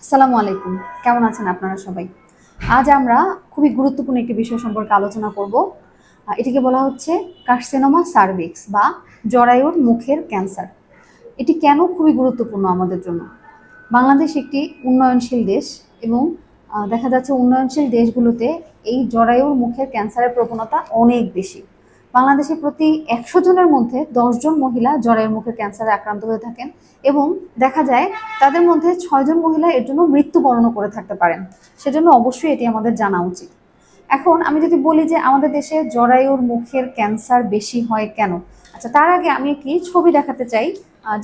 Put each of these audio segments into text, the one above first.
আসসালামু আলাইকুম। কেমন আছেন আপনারা সবাই? আজ আমরা খুবই গুরুত্বপূর্ণ একটি বিষয় সম্পর্কে আলোচনা করব। এটিকে বলা হচ্ছে কার্সিনোমা সার্ভিক্স বা জরায়ুর মুখের ক্যান্সার। এটি কেন খুবই গুরুত্বপূর্ণ আমাদের জন্য? বাংলাদেশ একটি উন্নয়নশীল দেশ এবং দেখা যাচ্ছে উন্নয়নশীল দেশগুলোতে এই জরায়ুর মুখের ক্যান্সারের প্রবণতা অনেক বেশি। বাংলাদেশে প্রতি ১০০ জনের মধ্যে ১০ জন মহিলা জরায়ুর মুখের ক্যান্সারে আক্রান্ত হয়ে থাকেন এবং দেখা যায় তাদের মধ্যে ৬ জন মহিলা এর জন্য মৃত্যুবরণও করে থাকতে পারেন। সেজন্য অবশ্যই এটি আমাদের জানা উচিত। এখন আমি যদি বলি যে আমাদের দেশে জরায়ুর মুখের ক্যান্সার বেশি হয় কেন? আচ্ছা, তার আগে আমি একটি ছবি দেখাতে চাই,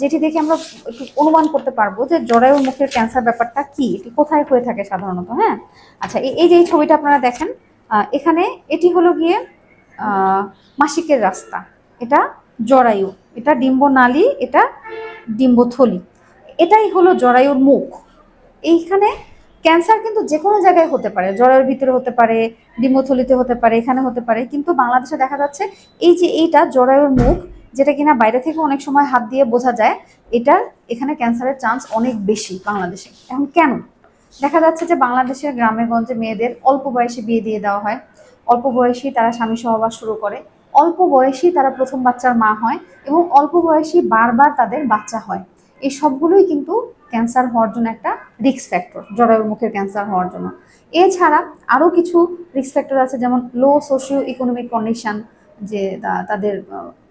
যেটি দেখে আমরা একটু অনুমান করতে পারবো যে জরায়ুর মুখের ক্যান্সার ব্যাপারটা কি, এটি কোথায় হয়ে থাকে সাধারণত। হ্যাঁ, আচ্ছা, এই যে এই ছবিটা আপনারা দেখেন, এখানে এটি হলো গিয়ে মাসিকের রাস্তা, এটা জরায়ু, এটা ডিম্বনালী, এটা ডিম্বথলি, এটাই হলো জরায়ুর মুখ। এইখানে ক্যান্সার কিন্তু যে কোনো জায়গায় হতে পারে, জরায়ুর ভিতরে হতে পারে, ডিম্বথলিতে হতে পারে, এখানে হতে পারে, কিন্তু বাংলাদেশে দেখা যাচ্ছে এই যে এইটা জরায়ুর মুখ, যেটা কিনা বাইরে থেকে অনেক সময় হাত দিয়ে বোঝা যায়, এটার এখানে ক্যান্সারের চান্স অনেক বেশি বাংলাদেশে। এখন কেন? দেখা যাচ্ছে যে বাংলাদেশের গ্রামে গঞ্জে মেয়েদের অল্প বয়সে বিয়ে দিয়ে দেওয়া হয়, অল্প বয়সেই তারা স্বামী সহবাস শুরু করে, অল্প বয়সেই তারা প্রথম বাচ্চার মা হয় এবং অল্প বয়সেই বারবার তাদের বাচ্চা হয়। এই সবগুলোই কিন্তু ক্যান্সার হওয়ার জন্য একটা রিস্ক ফ্যাক্টর, জরায়ুর মুখের ক্যান্সার হওয়ার জন্য। এছাড়া আরও কিছু রিস্ক ফ্যাক্টর আছে, যেমন লো সোশিও ইকোনমিক কন্ডিশন, যে তাদের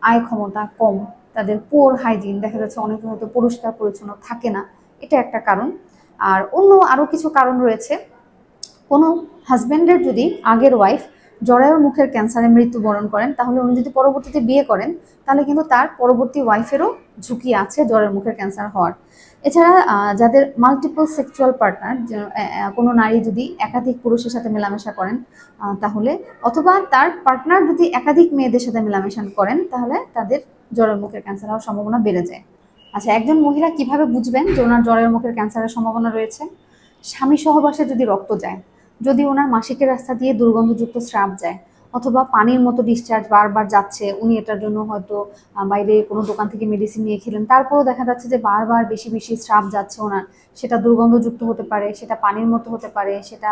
আয় ক্ষমতা কম, তাদের পুয়ার হাইজিন, দেখা যাচ্ছে অনেকে হয়তো পরিষ্কার পরিচ্ছন্ন থাকে না, এটা একটা কারণ। আর অন্য আরও কিছু কারণ রয়েছে। কোনো হাজব্যান্ডের যদি আগের ওয়াইফ জরায়ুর মুখের ক্যান্সারে মৃত্যুবরণ করেন, তাহলে উনি যদি পরবর্তীতে বিয়ে করেন, তাহলে কিন্তু তার পরবর্তী ওয়াইফেরও ঝুঁকি আছে জরায়ুর মুখের ক্যান্সার হওয়ার। এছাড়া যাদের মাল্টিপল সেক্সুয়াল পার্টনার, কোনো নারী যদি একাধিক পুরুষের সাথে মেলামেশা করেন, তাহলে, অথবা তার পার্টনার যদি একাধিক মেয়েদের সাথে মেলামেশা করেন, তাহলে তাদের জরায়ুর মুখের ক্যান্সার হওয়ার সম্ভাবনা বেড়ে যায়। আচ্ছা, একজন মহিলা কিভাবে বুঝবেন যে ওনার জরায়ুর মুখের ক্যান্সারের সম্ভাবনা রয়েছে? স্বামী সহবাসে যদি রক্ত যায়, যদি ওনার মাসিকের রাস্তা দিয়ে দুর্গন্ধযুক্ত স্রাব যায়, অথবা পানির মতো ডিসচার্জ বারবার যাচ্ছে, উনি এটার জন্য হয়তো বাইরে কোনো দোকান থেকে মেডিসিন নিয়ে খেলেন, তারপরেও দেখা যাচ্ছে যে বারবার বেশি বেশি স্রাব যাচ্ছে ওনার, সেটা দুর্গন্ধযুক্ত হতে পারে, সেটা পানির মতো হতে পারে, সেটা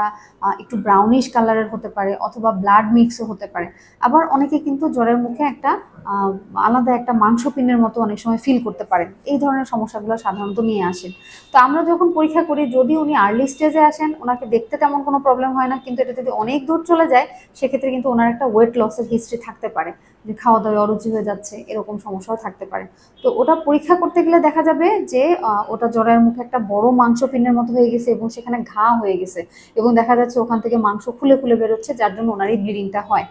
একটু ব্রাউনিশ কালারের হতে পারে, অথবা ব্লাড মিক্সও হতে পারে। আবার অনেকে কিন্তু জ্বরের মুখে একটা আলাদা একটা মাংসপিণ্ডের মতো অনেক সময় ফিল করতে পারেন। এই ধরনের সমস্যাগুলো সাধারণত নিয়ে আসেন। তো আমরা যখন পরীক্ষা করি, যদি উনি আর্লি স্টেজে আসেন, ওনাকে দেখতে তেমন কোনো প্রবলেম হয় না, কিন্তু এটা যদি অনেক দূর চলে যায়, সেক্ষেত্রে কিন্তু ওনার একটা ওয়েট লসের হিস্ট্রি থাকতে পারে, যে খাওয়া দাওয়া অরুচি হয়ে যাচ্ছে, এরকম সমস্যাও থাকতে পারে। তো ওটা পরীক্ষা করতে গেলে দেখা যাবে যে ওটা জরায়ুর মুখে একটা বড় মাংসপিণ্ডের মতো হয়ে গেছে এবং সেখানে ঘা হয়ে গেছে, এবং দেখা যাচ্ছে ওখান থেকে মাংস খুলে খুলে বেরোচ্ছে, যার জন্য ওনার এই ব্লিডিংটা হয়।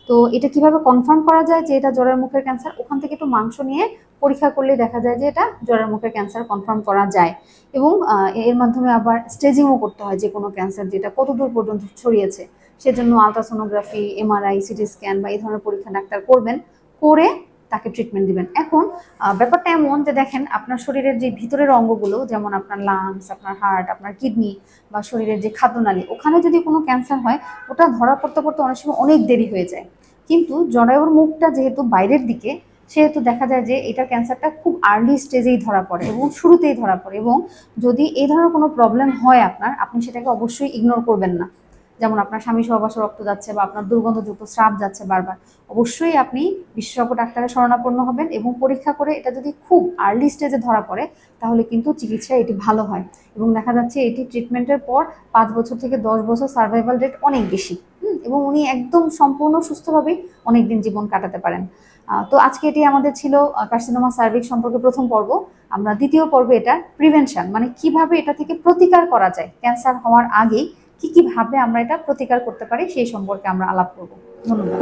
তো এটা কিভাবে কনফার্ম করা যায় যে এটা জরায়ুর মুখের ক্যান্সার? ওখান থেকে একটু মাংস নিয়ে পরীক্ষা করলে দেখা যায় যে এটা জরায়ুর মুখের ক্যান্সার কনফার্ম করা যায়। এবং এর মাধ্যমে আবার স্টেজিংও করতে হয় যে কোনো ক্যান্সার যেটা কতদূর পর্যন্ত ছড়িয়েছে, সেজন্য আলট্রাসোনোগ্রাফি, এমআরআই, সিটি স্ক্যান বা এই ধরনের পরীক্ষা ডাক্তার করবেন, করে তাকে ট্রিটমেন্ট দিবেন। এখন ব্যাপারটা এমন যে দেখেন, আপনার শরীরের যে ভিতরের অঙ্গগুলো, যেমন আপনার লাংস, আপনার হার্ট, আপনার কিডনি বা শরীরের যে খাদ্যনালী, ওখানে যদি কোনো ক্যান্সার হয়, ওটা ধরা পড়তে পড়তে অনেক সময় অনেক দেরি হয়ে যায়। কিন্তু জরায়ুর মুখটা যেহেতু বাইরের দিকে, সেহেতু দেখা যায় যে এটা ক্যান্সারটা খুব আর্লি স্টেজেই ধরা পড়ে এবং শুরুতেই ধরা পড়ে। এবং যদি এই ধরনের কোনো প্রবলেম হয় আপনার, আপনি সেটাকে অবশ্যই ইগনোর করবেন না। যেমন আপনার স্বামী সহবাসে রক্ত যাচ্ছে বা আপনার দুর্গন্ধযুক্ত স্রাব যাচ্ছে বারবার, অবশ্যই আপনি বিশেষজ্ঞ ডাক্তারের শরণাপন্ন হবেন এবং পরীক্ষা করে এটা যদি খুব আর্লি স্টেজে ধরা পড়ে, তাহলে কিন্তু চিকিৎসায় এটি ভালো হয় এবং দেখা যাচ্ছে এটি ট্রিটমেন্টের পর 5 বছর থেকে 10 বছর সার্ভাইভাল রেট অনেক বেশি, এবং উনি একদম সম্পূর্ণ সুস্থভাবেই অনেকদিন জীবন কাটাতে পারেন। তো আজকে এটি আমাদের ছিল কার্সিনোমা সার্ভিক্স সম্পর্কে প্রথম পর্ব। আমরা দ্বিতীয় পর্বে এটা প্রিভেনশন, মানে কিভাবে এটা থেকে প্রতিকার করা যায়, ক্যান্সার হওয়ার আগেই কি কি ভাবে আমরা এটা প্রতিকার করতে পারি, সেই সম্পর্কে আমরা আলাপ করব। ধন্যবাদ।